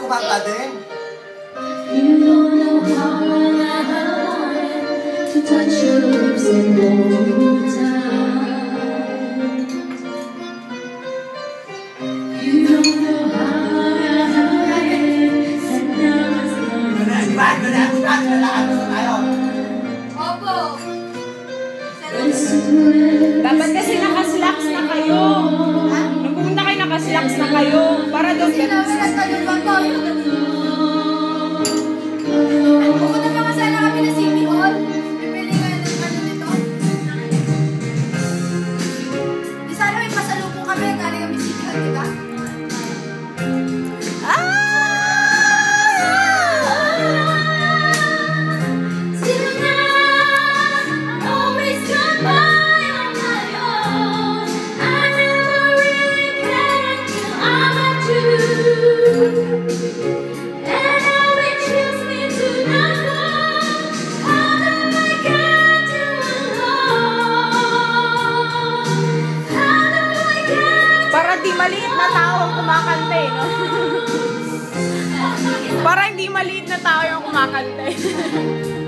kumanta din. You don't know how long I have wanted to touch your lips and hold you tight. You don't know how long I have wanted, and now it's Opo. Dapat kasi nakaslacks na kayo. Nung pumunta kayo, nakaslacks na kayo. Para doon Kasi namin nagtalubang tayo. Pupunta pa nga sana kami na City Hall. Bibili nga ng ano nito. Di sana may pasalubong kami. Galing kami City Hall, di ba? para di maliit na tao ang kumakanta eh, no? Para hindi maliit na tao yung kumakanta eh.